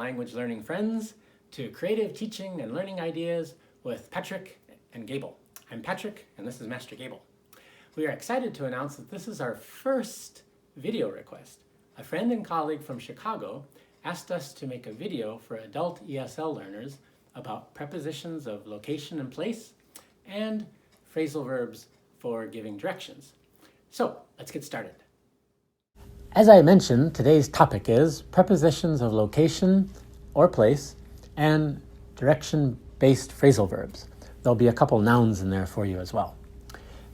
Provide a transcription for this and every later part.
language learning friends to creative teaching and learning ideas with Patrick and Gable. I'm Patrick and this is Master Gable. We are excited to announce that this is our first video request. A friend and colleague from Chicago asked us to make a video for adult ESL learners about prepositions of location and place and phrasal verbs for giving directions. So let's get started. As I mentioned, today's topic is prepositions of location or place and direction-based phrasal verbs. There'll be a couple nouns in there for you as well.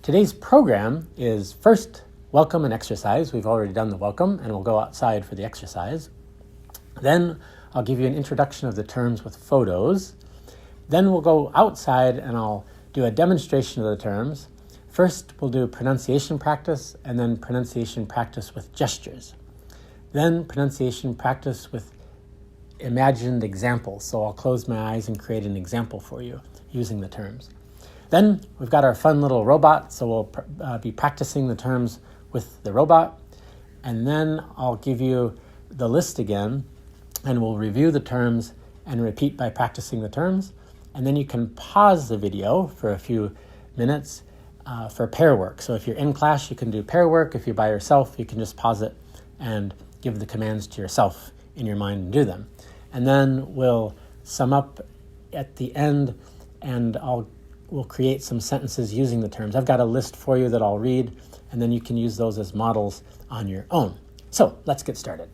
Today's program is first welcome and exercise. We've already done the welcome and we'll go outside for the exercise. Then I'll give you an introduction of the terms with photos. Then we'll go outside and I'll do a demonstration of the terms. First, we'll do pronunciation practice and then pronunciation practice with gestures. Then pronunciation practice with imagined examples. So I'll close my eyes and create an example for you using the terms. Then we've got our fun little robot, so we'll be practicing the terms with the robot. And then I'll give you the list again and we'll review the terms and repeat by practicing the terms. And then you can pause the video for a few minutes for pair work. So if you're in class, you can do pair work. If you're by yourself, you can just pause it and give the commands to yourself in your mind and do them. And then we'll sum up at the end and we'll create some sentences using the terms. I've got a list for you that I'll read, and then you can use those as models on your own. So let's get started.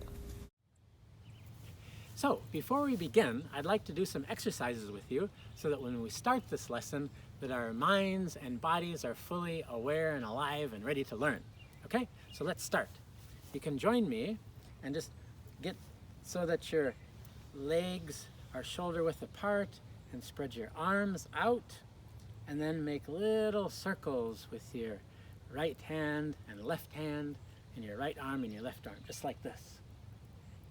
So before we begin, I'd like to do some exercises with you so that when we start this lesson, that our minds and bodies are fully aware and alive and ready to learn. Okay, so let's start. You can join me and just get so that your legs are shoulder width apart and spread your arms out and then make little circles with your right hand and left hand and your right arm and your left arm, just like this.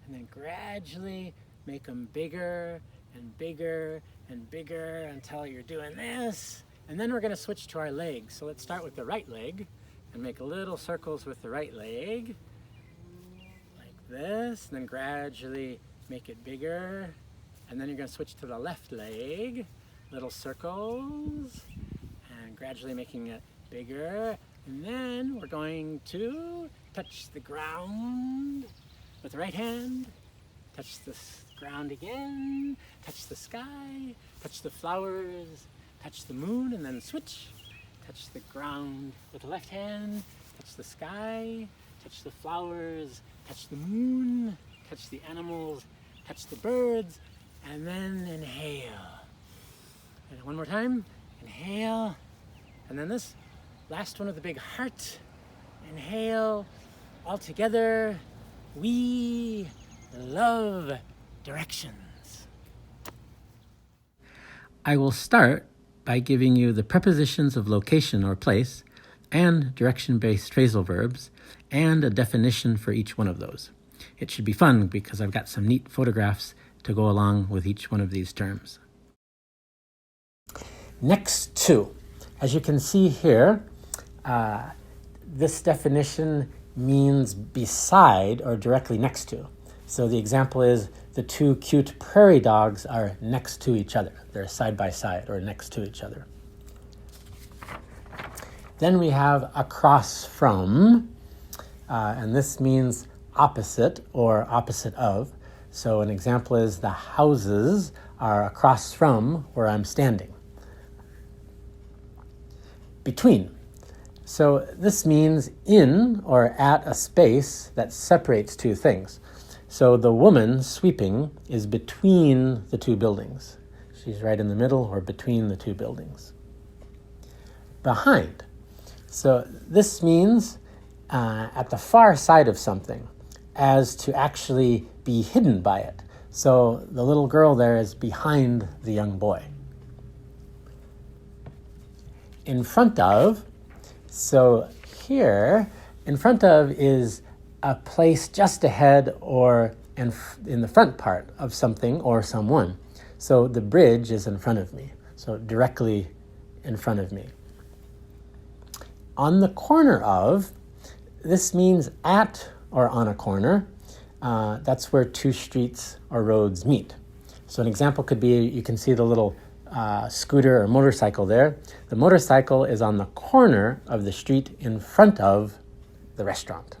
And then gradually make them bigger and bigger and bigger until you're doing this. And then we're going to switch to our legs. So let's start with the right leg and make little circles with the right leg like this. And then gradually make it bigger. And then you're going to switch to the left leg, little circles, and gradually making it bigger. And then we're going to touch the ground with the right hand, touch the ground again, touch the sky, touch the flowers, touch the moon, and then switch. Touch the ground with the left hand, touch the sky, touch the flowers, touch the moon, touch the animals, touch the birds, and then inhale. And one more time, inhale. And then this last one with the big heart, inhale. All together, we love directions. I will start by giving you the prepositions of location or place and direction-based phrasal verbs and a definition for each one of those. It should be fun because I've got some neat photographs to go along with each one of these terms. Next to, as you can see here, this definition means beside or directly next to. So the example is the two cute prairie dogs are next to each other. They're side by side or next to each other. Then we have across from, and this means opposite or opposite of. So an example is the houses are across from where I'm standing. Between. So this means in or at a space that separates two things. So the woman sweeping is between the two buildings. She's right in the middle or between the two buildings. Behind. So this means at the far side of something, as to actually be hidden by it. So the little girl there is behind the young boy. In front of. So here, in front of is a place just ahead or in the front part of something or someone. So the bridge is in front of me, so directly in front of me. On the corner of, this means at or on a corner, that's where two streets or roads meet. So an example could be, you can see the little scooter or motorcycle there. The motorcycle is on the corner of the street in front of the restaurant.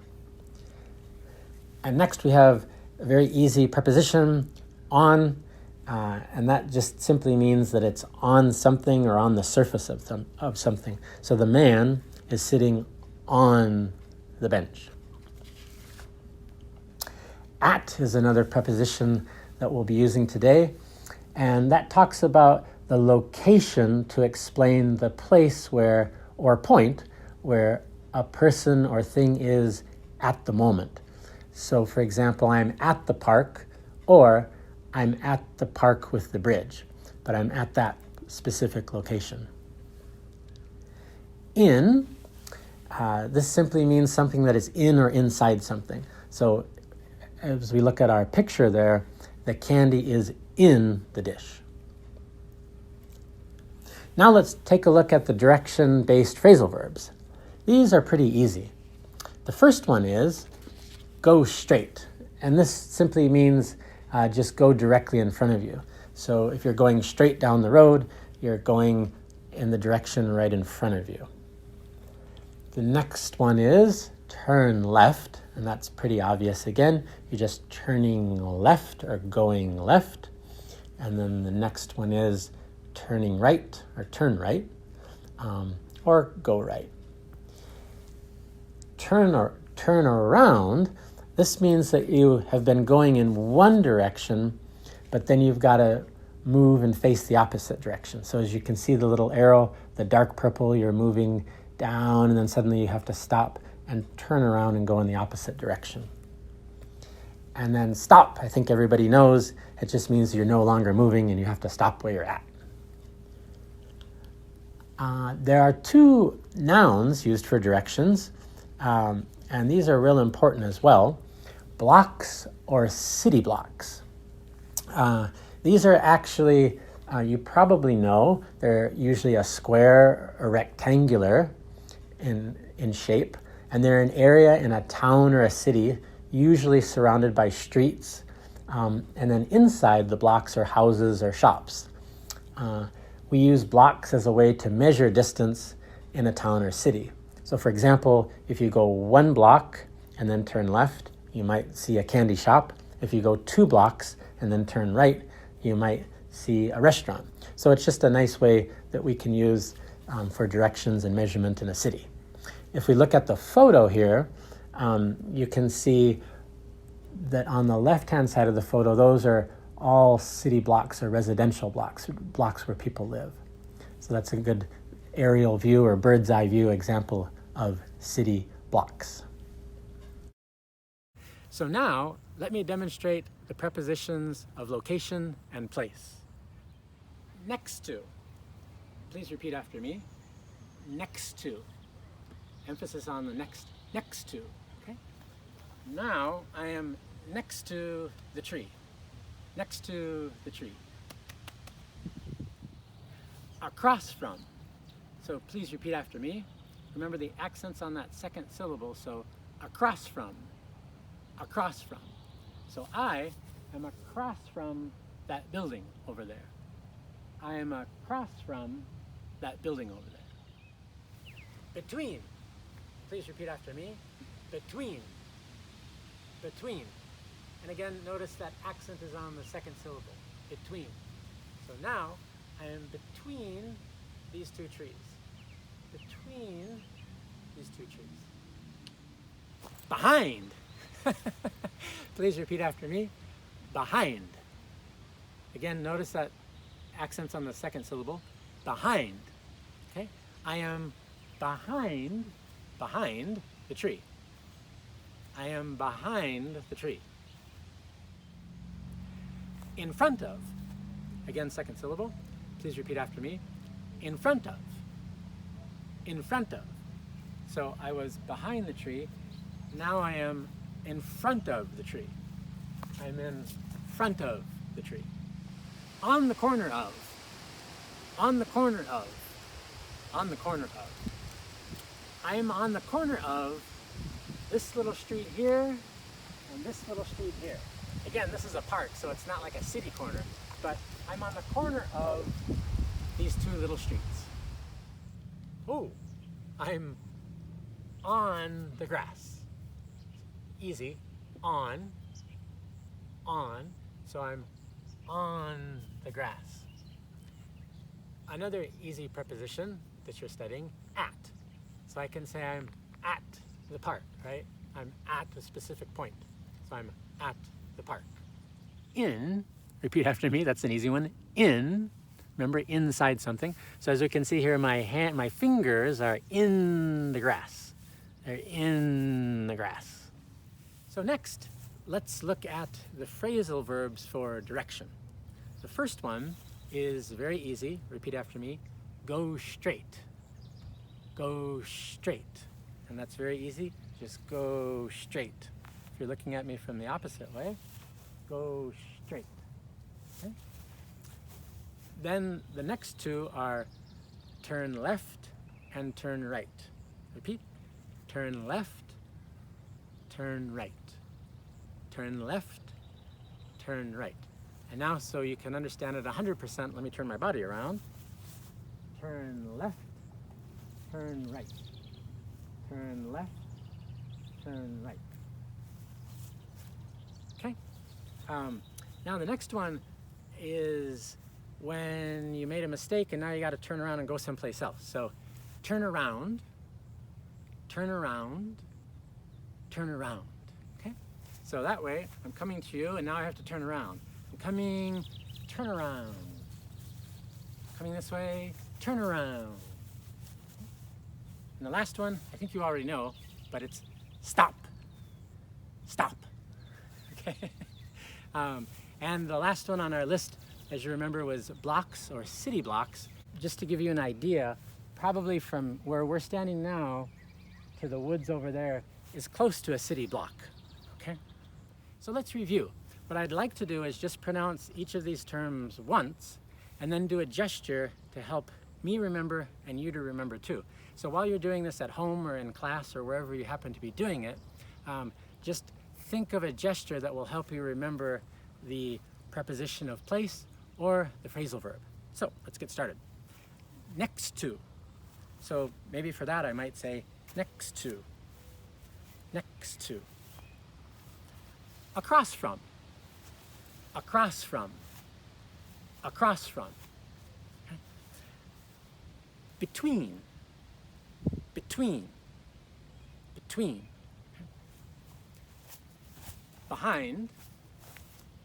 And next we have a very easy preposition, on, and that just simply means that it's on something or on the surface of something. So the man is sitting on the bench. At is another preposition that we'll be using today, and that talks about the location to explain the place where, or point, where a person or thing is at the moment. So for example, I'm at the park, or I'm at the park with the bridge, but I'm at that specific location. In, this simply means something that is in or inside something. So as we look at our picture there, the candy is in the dish. Now let's take a look at the direction-based phrasal verbs. These are pretty easy. The first one is go straight, and this simply means just go directly in front of you. So if you're going straight down the road, you're going in the direction right in front of you. The next one is turn left, and that's pretty obvious again. You're just turning left or going left. And then the next one is turning right or turn right, or go right. Turn around. This means that you have been going in one direction, but then you've got to move and face the opposite direction. So as you can see the little arrow, the dark purple, you're moving down, and then suddenly you have to stop and turn around and go in the opposite direction. And then stop, I think everybody knows, it just means you're no longer moving and you have to stop where you're at. There are two nouns used for directions, and these are real important as well. Blocks or city blocks. These are actually, you probably know, they're usually a square or rectangular in shape, and they're an area in a town or a city, usually surrounded by streets, and then inside the blocks are houses or shops. We use blocks as a way to measure distance in a town or city. So for example, if you go 1 block and then turn left, you might see a candy shop. If you go 2 blocks and then turn right, you might see a restaurant. So it's just a nice way that we can use for directions and measurement in a city. If we look at the photo here, you can see that on the left-hand side of the photo, those are all city blocks or residential blocks, blocks where people live. So that's a good aerial view or bird's eye view example of city blocks. So now, let me demonstrate the prepositions of location and place. Next to. Please repeat after me. Next to. Emphasis on the next to. Okay? Now I am next to the tree. Next to the tree. Across from. So please repeat after me. Remember the accents on that second syllable, so across from. Across from. So I am across from that building over there. I am across from that building over there. Between. Please repeat after me. Between. Between. And again, notice that accent is on the second syllable. Between. So now I am between these two trees. Between these two trees. Behind. Please repeat after me. Behind. Again, notice that accent's on the second syllable. Behind. Okay? I am behind the tree. I am behind the tree. In front of. Again, second syllable. Please repeat after me. In front of. In front of. So I was behind the tree. Now I am in front of the tree. I'm in front of the tree. On the corner of. On the corner of. On the corner of. I am on the corner of this little street here and this little street here. Again, this is a park, so it's not like a city corner, but I'm on the corner of these two little streets. Oh, I'm on the grass. Easy. On. So I'm on the grass. Another easy preposition that you're studying, at. So I can say I'm at the park, right? I'm at a specific point. So I'm at the park. In, repeat after me, that's an easy one. In, remember, inside something. So as you can see here, my fingers are in the grass. They're in the grass. So next, let's look at the phrasal verbs for direction. The first one is very easy. Repeat after me. Go straight. Go straight. And that's very easy. Just go straight. If you're looking at me from the opposite way, go straight. Okay? Then the next two are turn left and turn right. Repeat. Turn left, turn right. Turn left, turn right. And now, so you can understand it 100%, let me turn my body around. Turn left, turn right. Turn left, turn right. Okay? Now the next one is when you made a mistake and now you got to turn around and go someplace else. So turn around, turn around, turn around. Okay? So that way, I'm coming to you and now I have to turn around. I'm coming, turn around. Coming this way, turn around. And the last one, I think you already know, but it's stop. Stop. Okay? And the last one on our list, as you remember, was blocks or city blocks. Just to give you an idea, probably from where we're standing now to the woods over there is close to a city block. Okay? So let's review. What I'd like to do is just pronounce each of these terms once and then do a gesture to help me remember and you to remember too. So while you're doing this at home or in class or wherever you happen to be doing it, just think of a gesture that will help you remember the preposition of place or the phrasal verb. So let's get started. Next to. So maybe for that I might say next to. Next to. Across from. Across from. Across from. Okay. Between. Between. Between. Okay. Behind.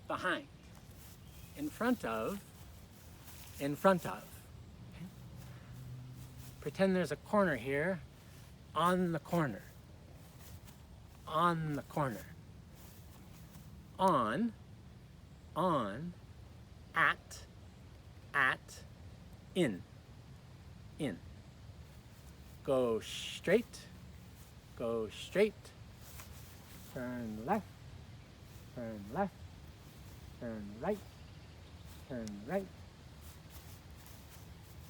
Behind. In front of. In front of. Okay. Pretend there's a corner here. On the corner. On the corner. On, at, in. Go straight, turn left, turn right,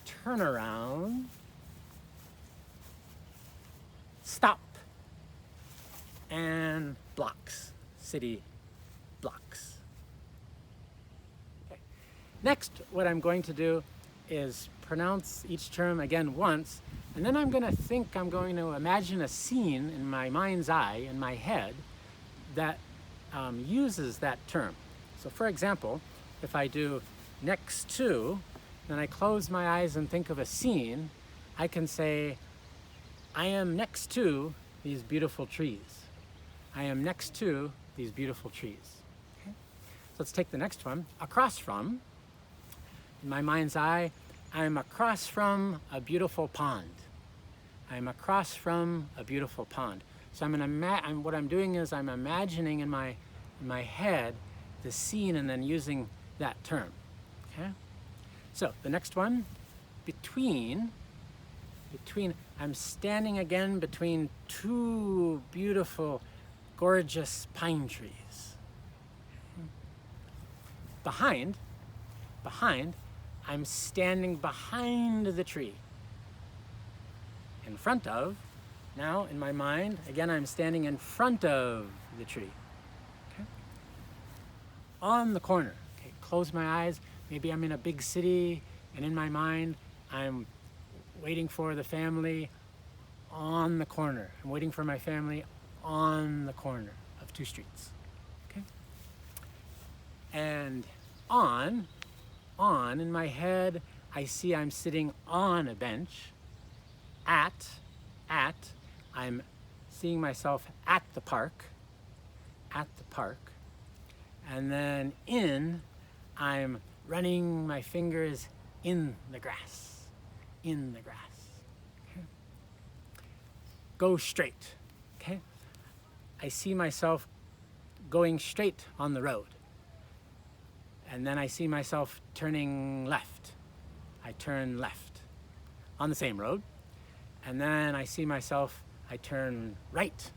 turn around, stop, and blocks, city blocks. Okay. Next, what I'm going to do is pronounce each term again once, and then I'm going to imagine a scene in my mind's eye, in my head, that uses that term. So for example, if I do next to, then I close my eyes and think of a scene, I can say, I am next to these beautiful trees. I am next to these beautiful trees. Okay? So let's take the next one. Across from. In my mind's eye, I'm across from a beautiful pond. I'm across from a beautiful pond. So what I'm doing is I'm imagining in my head the scene and then using that term. Okay? So the next one, between, I'm standing again between two beautiful, gorgeous pine trees. Behind, I'm standing behind the tree. In front of, now in my mind, again I'm standing in front of the tree. on the corner. Okay, close my eyes. Maybe I'm in a big city, and in my mind, I'm waiting for the family on the corner. I'm waiting for my family on the corner of two streets. Okay? And on in my head, I see I'm sitting on a bench. At, I'm seeing myself at the park. And then I'm running my fingers in the grass. Okay? Go straight. Okay? I see myself going straight on the road. And then I see myself turning left. I turn left on the same road. And then I see myself, I turn right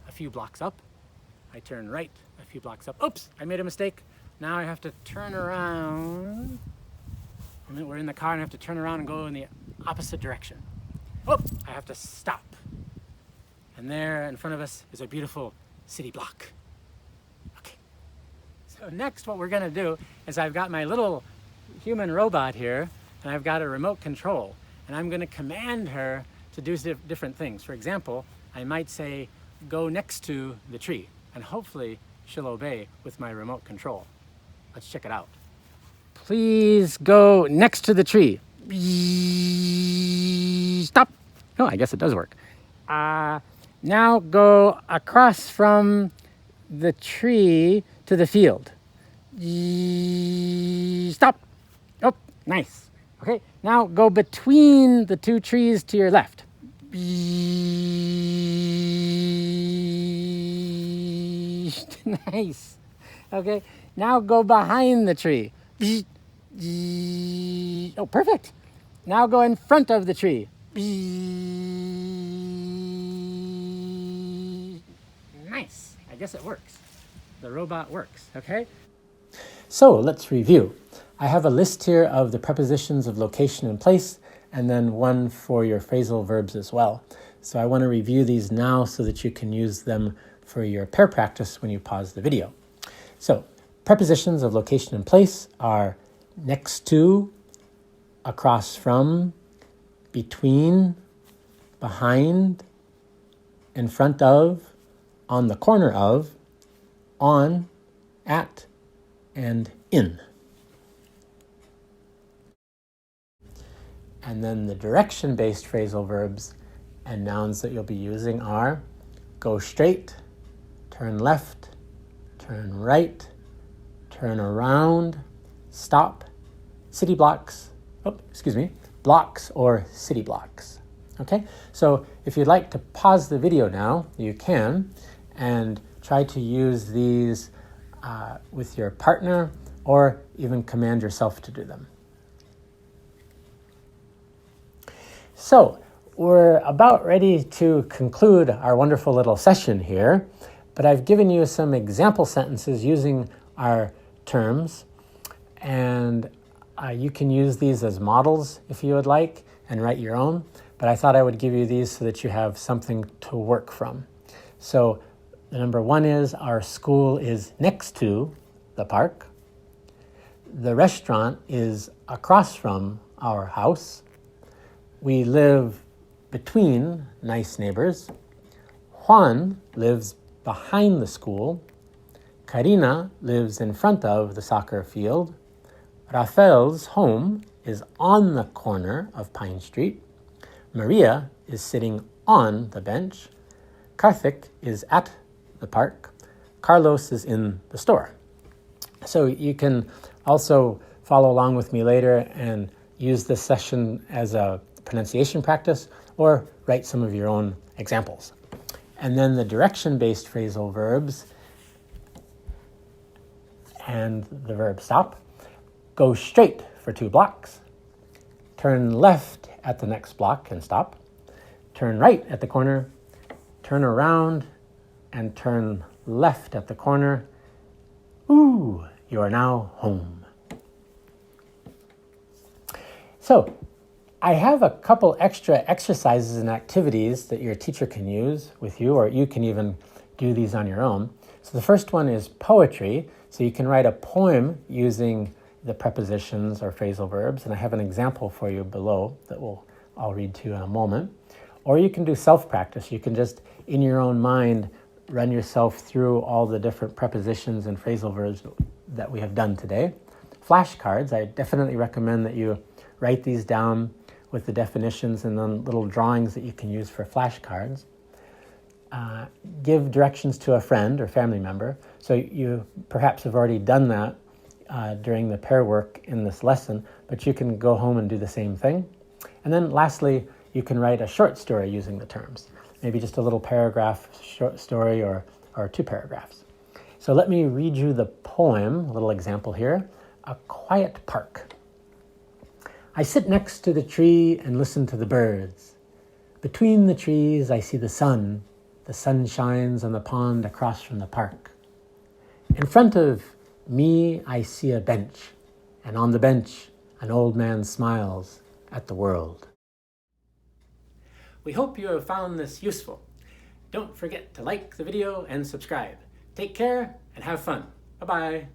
a few blocks up. I turn right a few blocks up. Oops, I made a mistake. Now I have to turn around. And then we're in the car and I have to turn around and go in the opposite direction. Oh, I have to stop. And there in front of us is a beautiful city block. Okay. So next what we're gonna do is I've got my little human robot here and I've got a remote control and I'm gonna command her to do different things. For example, I might say, go next to the tree, and hopefully she'll obey with my remote control. Let's check it out. Please go next to the tree. Stop. Oh, I guess it does work. Now go across from the tree to the field. Stop. Oh, nice. Okay, now go between the two trees to your left. Nice. Okay, now go behind the tree. Oh, perfect. Now go in front of the tree. Nice. I guess it works. The robot works, okay? So let's review. I have a list here of the prepositions of location and place, and then one for your phrasal verbs as well. So I want to review these now so that you can use them for your pair practice when you pause the video. So prepositions of location and place are next to, across from, between, behind, in front of, on the corner of, on, at, and in. And then the direction-based phrasal verbs and nouns that you'll be using are go straight, turn left, turn right, turn around, stop, city blocks, blocks or city blocks. Okay, so if you'd like to pause the video now, you can, and try to use these with your partner or even command yourself to do them. So we're about ready to conclude our wonderful little session here, but I've given you some example sentences using our terms, and you can use these as models if you would like and write your own, but I thought I would give you these so that you have something to work from. So the number one is our school is next to the park. The restaurant is across from our house. We live between nice neighbors. Juan lives behind the school. Karina lives in front of the soccer field. Rafael's home is on the corner of Pine Street. Maria is sitting on the bench. Karthik is at the park. Carlos is in the store. So you can also follow along with me later and use this session as a pronunciation practice or write some of your own examples. And then the direction-based phrasal verbs and the verb stop. Go straight for 2 blocks. Turn left at the next block and stop. Turn right at the corner. Turn around and turn left at the corner. Ooh, you are now home. So I have a couple extra exercises and activities that your teacher can use with you, or you can even do these on your own. So the first one is poetry. So you can write a poem using the prepositions or phrasal verbs, and I have an example for you below that I'll read to you in a moment. Or you can do self-practice. You can just, in your own mind, run yourself through all the different prepositions and phrasal verbs that we have done today. Flashcards, I definitely recommend that you write these down with the definitions and then little drawings that you can use for flashcards. Give directions to a friend or family member. So you perhaps have already done that during the pair work in this lesson, but you can go home and do the same thing. And then lastly, you can write a short story using the terms. Maybe just a little paragraph short story or 2 paragraphs. So let me read you the poem, a little example here. A Quiet Park. I sit next to the tree and listen to the birds. Between the trees I see the sun. The sun shines on the pond across from the park. In front of me I see a bench, and on the bench an old man smiles at the world. We hope you have found this useful. Don't forget to like the video and subscribe. Take care and have fun. Bye-bye.